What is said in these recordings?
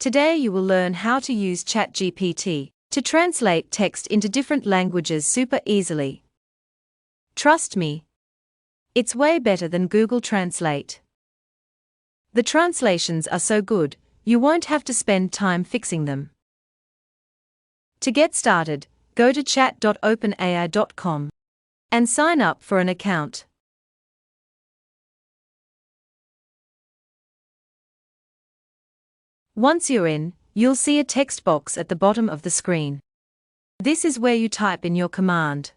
Today you will learn how to use ChatGPT to translate text into different languages super easily. Trust me, it's way better than Google Translate. The translations are so good, you won't have to spend time fixing them. To get started, go to chat.openai.com and sign up for an account. Once you're in, you'll see a text box at the bottom of the screen. This is where you type in your command.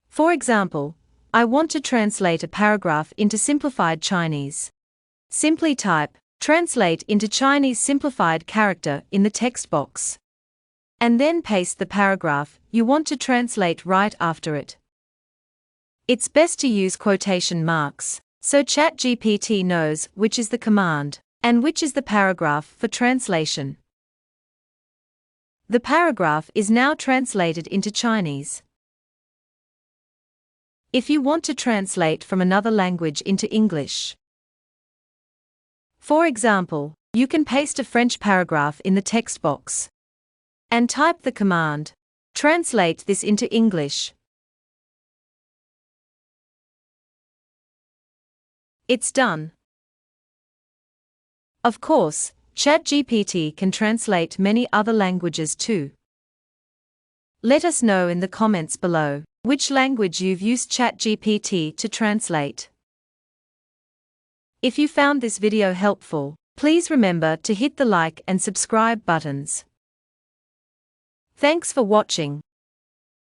For example, I want to translate a paragraph into simplified Chinese. Simply type, "Translate into Chinese simplified character" in the text box. And then paste the paragraph you want to translate right after it. It's best to use quotation marks, so ChatGPT knows which is the command and which is the paragraph for translation. The paragraph is now translated into Chinese. If you want to translate from another language into English, for example, you can paste a French paragraph in the text box and type the command, "Translate this into English." It's done. Of course, ChatGPT can translate many other languages too. Let us know in the comments below which language you've used ChatGPT to translate. If you found this video helpful, please remember to hit the like and subscribe buttons. Thanks for watching.